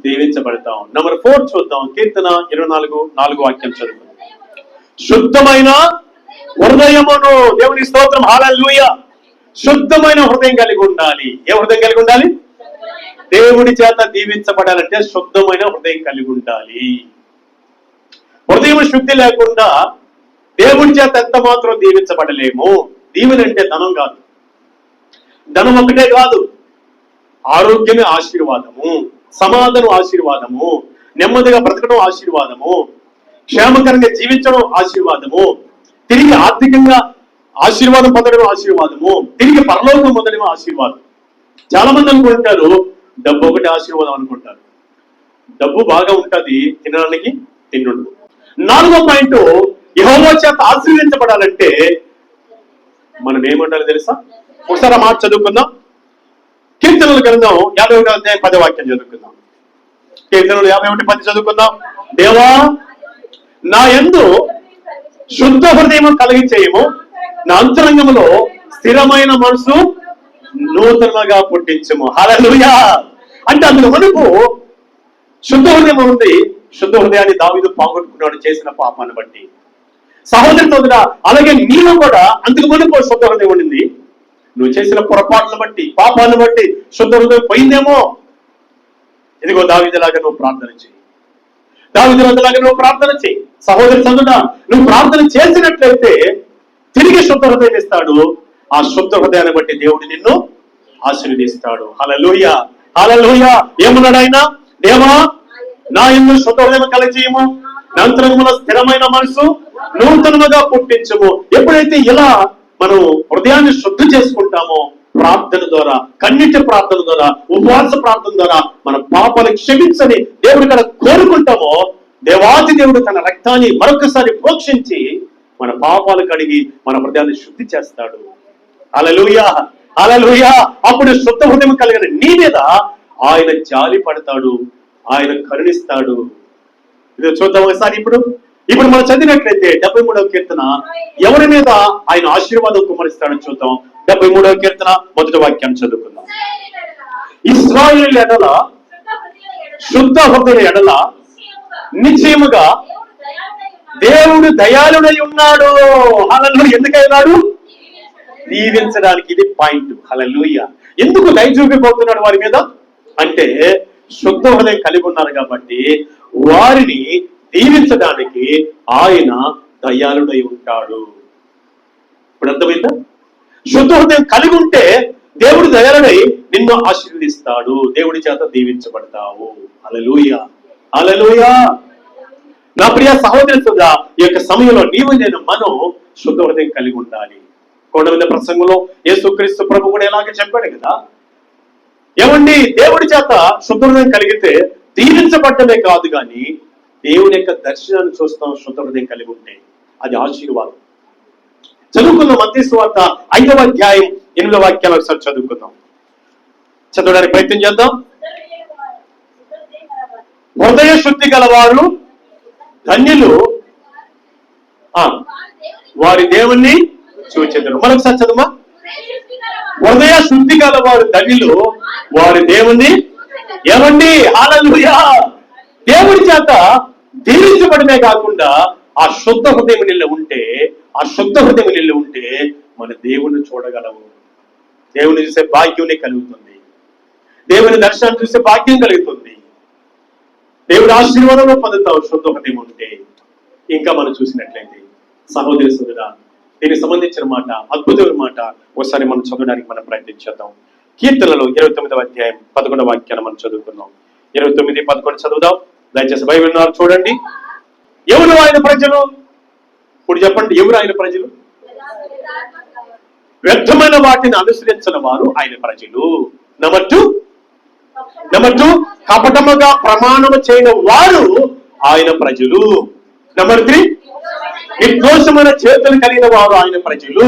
దీవించబడతాం. నెంబర్ 4 చూద్దాం. కీర్తన 24:4 వాక్యం చదువు. శుద్ధమైన హృదయమును, దేవుని స్తోత్రం. హల్లెలూయా. శుద్ధమైన హృదయం కలిగి ఉండాలి. ఏ హృదయం కలిగి ఉండాలి? దేవుడి చేత దీవించబడాలంటే శుద్ధమైన హృదయం కలిగి ఉండాలి. హృదయం శుద్ధి లేకుండా దేవుడి చేత ఎంత మాత్రం దీవించబడలేము. దీవెన అంటే ధనం కాదు, ధనం ఒకటే కాదు. ఆరోగ్యమే ఆశీర్వాదము, సమాధానం ఆశీర్వాదము, నెమ్మదిగా బ్రతకడం ఆశీర్వాదము, క్షేమకరంగా జీవించడం ఆశీర్వాదము, తిరిగి ఆర్థికంగా ఆశీర్వాదం పొందడం ఆశీర్వాదము, తిరిగి పరలోకం పొందడం ఆశీర్వాదం. చాలా మంది అనుకుంటారు డబ్బు ఒకటి ఆశీర్వాదం అనుకుంటారు. డబ్బు బాగా ఉంటది, తినడానికి తిన్నుడు. 4వ పాయింట్, యెహోవా చేత ఆశీర్వదించబడాలంటే మనం ఏమంటారో తెలుసా? ఒకసారి ఆ మాట చదువుకుందాం. కీర్తనల గ్రంథం 51వ అధ్యాయం 10వ వాక్యం చదువుకుందాం. కీర్తనలు 51:10 చదువుకుందాం. దేవా, నా యందు శుద్ధ హృదయం కలిగి చేయము, నా అంతరంగములో స్థిరమైన మనసు నూతనగా పుట్టించము. హల్లెలూయా. అంటే అందులో మనకు శుద్ధ హృదయం ఉంది. శుద్ధ హృదయాన్ని దావీదు పోగొట్టుకున్నాడు చేసిన పాపాన్ని బట్టి. సహోదరి సోదరా, అలాగే నీలో కూడా అందుకు మనకు శుద్ధ హృదయం ఉండింది. నువ్వు చేసిన పొరపాట్లను బట్టి, పాపాలను బట్టి శుద్ధ హృదయం పోయిందేమో. ఇదిగో దావీదులాగా నువ్వు ప్రార్థన చేయి. దావీదులాగా నువ్వు ప్రార్థన చేయి. సహోదరి సోదరా, నువ్వు ప్రార్థన చేసినట్లయితే తిరిగి శుద్ధ హృదయం ఇస్తాడు. ఆ శుద్ధ హృదయాన్ని బట్టి దేవుడు నిన్ను ఆశీర్వదిస్తాడు. హల్లెలూయా, హల్లెలూయా. ఏమన్నాడు ఆయన? దేవా, నా యందు శుద్ధ హృదయం కలగజేయము, నా అంతరంగములో స్థిరమైన మనసు నూతనముగా పుట్టించము. ఎప్పుడైతే ఇలా మనం హృదయాన్ని శుద్ధి చేసుకుంటామో, ప్రార్థన ద్వారా, కన్నీటి ప్రార్థన ద్వారా, ఉపవాస ప్రార్థన ద్వారా మన పాపాలు క్షమించని దేవుడు ఇక్కడ కోరుకుంటామో, దేవాది దేవుడు తన రక్తాన్ని మరొకసారి ప్రోక్షించి మన పాపాలు కడిగి మన హృదయాన్ని శుద్ధి చేస్తాడు. హల్లెలూయా, హల్లెలూయా. అప్పుడు శుద్ధ హృదయం కలిగిన నీ మీద ఆయన జాలి పడతాడు, ఆయన కరుణిస్తాడు. ఇది చూద్దాం ఒకసారి. ఇప్పుడు మనం చదివినట్లయితే 73వ కీర్తన ఎవరి మీద ఆయన ఆశీర్వాదం కుమ్మరిస్తాడని చూద్దాం. 73వ కీర్తన 1వ వాక్యం చదువుకుందాం. ఇశ్రాయేలు ఎడల శుద్ధ హృదయ ఎడల నిశ్చయముగా దేవుడు దయాళుడై ఉన్నాడు. హల్లెలూయా. ఎందుకైనాడు? దీవించడానికి. ఇది పాయింట్. హల్లెలూయా. ఎందుకు దయ చూపిపోతున్నాడు వారి మీద అంటే శుద్ధ హృదయం కలిగి ఉన్నారు కాబట్టి వారిని దీవించడానికి ఆయన దయాళుడై ఉంటాడు. ఇప్పుడు అర్థమైందా? శుద్ధ హృదయం కలిగి ఉంటే దేవుడు దయలడై నిన్ను ఆశీర్వదిస్తాడు, దేవుడి చేత దీవించబడతావు. హల్లెలూయా, హల్లెలూయా. నా ప్రియ సహోదరుడా, ఈ యొక్క సమయంలో నీవు నేను మనం శుద్ధ హృదయం కలిగి ఉండాలి. కొండ మీద ప్రసంగంలో యేసుక్రీస్తు ప్రభు కూడా ఎలాగే చెప్పాడు కదా, ఏమండి దేవుడి చేత శుద్ధ హృదయం కలిగితే దీవించబడ్డమే కాదు కానీ దేవుని యొక్క దర్శనాన్ని చూస్తాం. శుద్ధ హృదయం కలిగి ఉంటే అది ఆశీర్వాదం. చదువుకున్న మత్తయి సువార్త 5వ అధ్యాయం 8వ వాక్యాలు ఒకసారి చదువుకుందాం. చదవడానికి ప్రయత్నం చేద్దాం. హృదయ శుద్ధి గలవారు ధన్యులు, వారి దేవుణ్ణి చూచెదరు. మరొకసారి చదువు. హృదయ శుద్ధి గలవారు ధన్యులు, వారి దేవుణ్ణి ఏమండి హల్లెలూయా. దేవుడి చేత దీవించబడమే కాకుండా ఆ శుద్ధ హృదయం నిల్లు ఉంటే, ఆ శుద్ధ హృదయం నిల్లు ఉంటే మన దేవుణ్ణి చూడగలవు. దేవుని చూసే భాగ్యం కలుగుతుంది. దేవుని దర్శనాన్ని చూసే భాగ్యం కలుగుతుంది. దేవుడి ఆశీర్వాదంలో పొందుతావు శుద్ధ హృదయం ఉంటే. ఇంకా మనం చూసినట్లయితే సహోదరి సోదరా, దీనికి సంబంధించిన మాట, అద్భుతమైన మాట ఒకసారి మనం చదవడానికి మనం ప్రయత్నించేద్దాం. కీర్తనలు 29వ అధ్యాయం 11వ వాక్యాన్ని మనం చదువుకుందాం. 29, 11 చదువుదాం. దయచేసి బైబిల్ చూడండి. ఎవరు ఆయన ప్రజలు? ఇప్పుడు చెప్పండి, ఎవరు ఆయన ప్రజలు? వ్యర్థమైన వాటిని అనుసరించిన వారు ఆయన ప్రజలు. నెంబర్ 2 కపటముగా ప్రమాణము చేయని వారు ఆయన ప్రజలు. నెంబర్ 3 నిర్దోషమైన చేతులు కలిగిన వారు ఆయన ప్రజలు.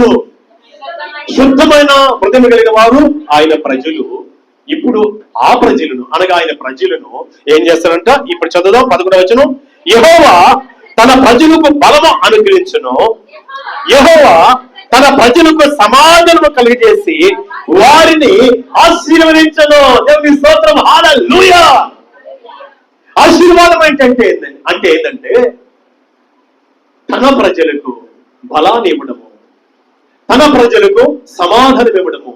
శుద్ధమైన హృదయం కలిగిన వారు ఆయన ప్రజలు. ఇప్పుడు ఆ ప్రజలను అనగా ఆయన ప్రజలను ఏం చేస్తారంట? ఇప్పుడు చదువుదాం 11వ వచనం. యెహోవా తన ప్రజలకు బలము అనుగ్రహించును, యెహోవా తన ప్రజలకు సమాధానము కలిగజేసి వారిని ఆశీర్వదించను. దేవుని స్తోత్రం, హల్లెలూయా. ఆశీర్వాదం అంటే ఏంటంటే తన ప్రజలకు బలాన్ని ఇవ్వడము, తన ప్రజలకు సమాధానం ఇవ్వడము,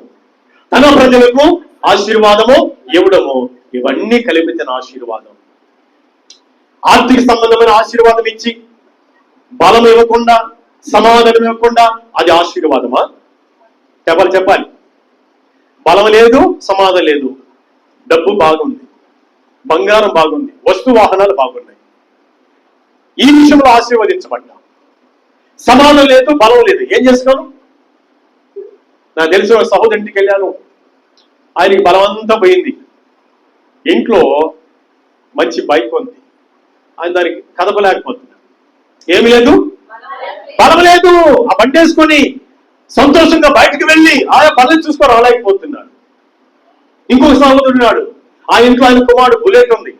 తన ప్రజలకు ఆశీర్వాదము ఇవ్వడము. ఇవన్నీ కలిపితే ఆశీర్వాదం. ఆర్థిక సంబంధమైన ఆశీర్వాదం ఇచ్చి బలం ఇవ్వకుండా, సమాధానం ఇవ్వకుండా అది ఆశీర్వాదమా? చెప్పాలి. బలం లేదు, సమాధానం లేదు, డబ్బు బాగుంది, బంగారం బాగుంది, వస్తు వాహనాలు బాగున్నాయి, ఈ విషయంలో ఆశీర్వదించబడ్డా. సమాధానం లేదు, బలం లేదు, ఏం చేస్తున్నాను? నాకు తెలిసిన సహోదరుడికి వెళ్ళాను, ఆయనకి బలం అంతా పోయింది. ఇంట్లో మంచి బైక్ ఉంది, ఆయన దానికి కదపలేకపోతున్నాడు. ఏమి లేదు, బలం లేదు. ఆ బండి వేసుకొని సంతోషంగా బయటకు వెళ్ళి ఆయా పనులు చూసుకొని రాలేకపోతున్నాడు. ఇంకొక సహోదరుడు, ఆ ఇంట్లో ఆయన కుమారుడు బుల్లెట్ ఉంది,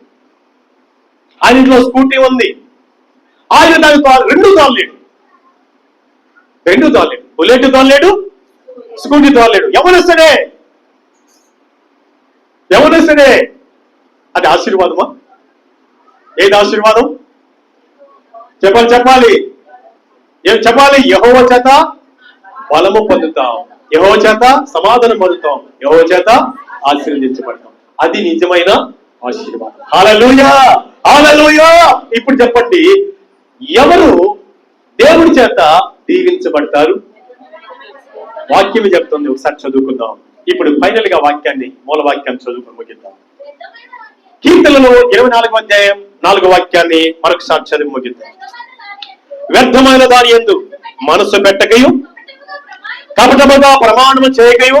ఆయన ఇంట్లో స్కూటీ ఉంది, ఆయన దానికి రెండు తోలలేడు. Bullet తోలలేడు, scooty తోలలేడు. ఎవరిస్తడే అది ఆశీర్వాదమా? ఏది ఆశీర్వాదం? చెప్పాలి. ఏం చెప్పాలి? యెహోవా చేత బలము పొందుతాం, యెహోవా చేత సమాధానం పొందుతాం, యెహోవా చేత ఆశీర్వదించబడతాం. అది నిజమైన ఆశీర్వాదం. హల్లెలూయా, హల్లెలూయా. ఇప్పుడు చెప్పండి, ఎవరు దేవుడి చేత దీవించబడతారు? వాక్యం చెప్తుంది, ఒకసారి చదువుకుందాం. ఇప్పుడు ఫైనల్ గా మూల వాక్యాన్ని చదువుకుని ముగిద్దాం. కీర్తనలు 24వ అధ్యాయం 4వ వాక్యాన్ని మరొకసారి చదివి ముగిద్దాం. వ్యర్థమైన దాని యందు మనసు పెట్టకయు, కపటముగా ప్రమాణము చేయకయు,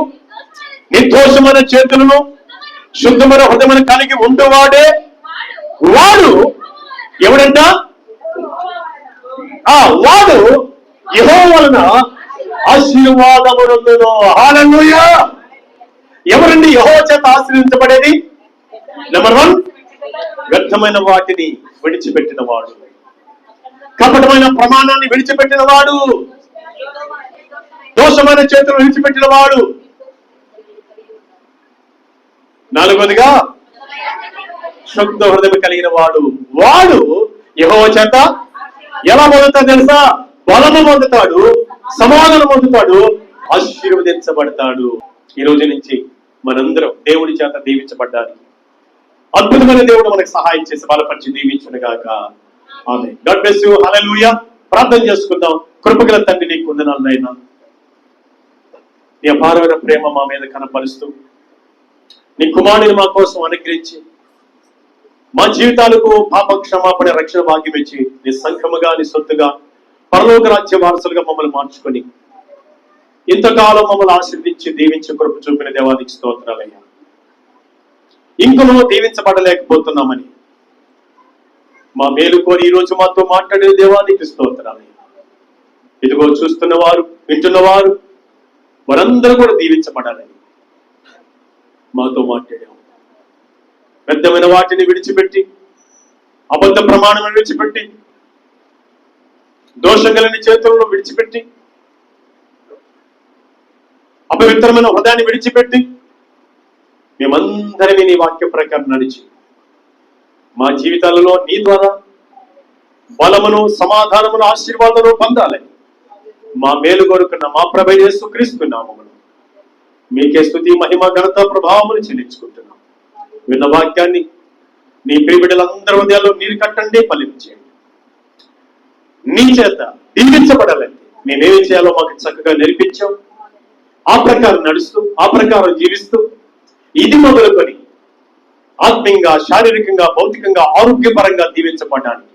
నిర్దోషమైన చేతులను శుద్ధమైన హృదయమును కలిగి ఉండువాడే వాడు ఎవడంట? వాడు యెహోవా వలన ఆశీర్వాదమునందును. హల్లెలూయా. ఎవరండి యెహోవా చేత ఆశీర్వదించబడేది? నెంబర్ 1 వ్యర్థమైన వాటిని విడిచిపెట్టిన వాడు, కపటమైన ప్రమాణాన్ని విడిచిపెట్టిన వాడు, దోషమైన చేతులను విడిచిపెట్టిన వాడు. 4వదిగా శుద్ధ హృదయం కలిగిన వాడు. వాడు యెహోవా చేత ఎలా పొందుతాడు తెలుసా? బలము పొందుతాడు, సమాధానం పొందుతాడు, ఆశీర్వదించబడతాడు. ఈ రోజు నుంచి మనందరం దేవుడి చేత దీవించబడ్డారు. అద్భుతమైన దేవుడు మనకు సహాయం చేసి బలపరిచి దీవించును గాక. ఆమేన్. God bless you. హల్లెలూయా. ప్రార్థన చేసుకుందాం. కృపగల తండ్రి, నీకు వందనాలు నాయనా. నీ అపారమైన ప్రేమ మా మీద కనపరుస్తూ నీ కుమారుడిని మా కోసం అనుగ్రహించి మా జీవితాలకు పాప క్షమాపణ రక్షణ భాగ్యం ఇచ్చి నీ సంఘముగా నీ సొత్తుగా పరలోక రాజ్య వారసులుగా మమ్మల్ని మార్చుకొని ఇంతకాలం మమ్మల్ని ఆశీర్వదించి దీవించి కృప చూపిన దేవానికి స్తోత్రాలయ్యా. ఇంకనూ దీవించబడలేకపోతున్నామని మా మేలు కోరి ఈ రోజు మాతో మాట్లాడే దేవానికి స్తోత్రాలయ్యా. ఇదిగో చూస్తున్నవారు వింటున్నవారు వారందరూ కూడా దీవించబడాలని మాతో మాట్లాడాము. పెద్దమైన వాటిని విడిచిపెట్టి అబద్ధ ప్రమాణం విడిచిపెట్టి దోషం కలిగిన చేతులను విడిచిపెట్టి అపవిత్రమైన హృదయాన్ని విడిచిపెట్టి మేమందరినీ నీ వాక్య ప్రకారం నడిచి మా జీవితాలలో నీ ద్వారా బలమును సమాధానమును ఆశీర్వాదము పొందాలని మా మేలు కోరుకున్న మా ప్రభు యేసుక్రీస్తు నామములో మీకే స్తుతి మహిమ ఘనత ప్రభావములు చెల్లించుకుంటున్నాం. విన్న వాక్యాన్ని నీ ప్రియబిడ్డలందరి హృదయాల్లో నీరు కట్టండి, ఫలించేయండి. నీ చేత దీవించబడాలంటే మేమేమి చేయాలో మాకు చక్కగా నేర్పించాం. ఆ ప్రకారం నడుస్తూ ఆ ప్రకారం జీవిస్తూ ఇది మొదలుకొని ఆత్మీయంగా శారీరకంగా భౌతికంగా ఆరోగ్యపరంగా దీవించబడడానికి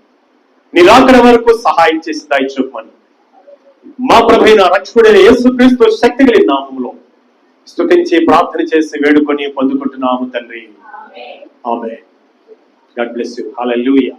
నీ రాకడ వరకు సహాయం చేసి దాయి చూపమని మా ప్రభువైన రక్షకుడైన యేసుక్రీస్తు శక్తి కలిగిన నామములో స్తుతించి ప్రార్థన చేసి వేడుకొని పొందుకుంటున్నాము తండ్రి. ఆమేన్. God bless you. హల్లెలూయా.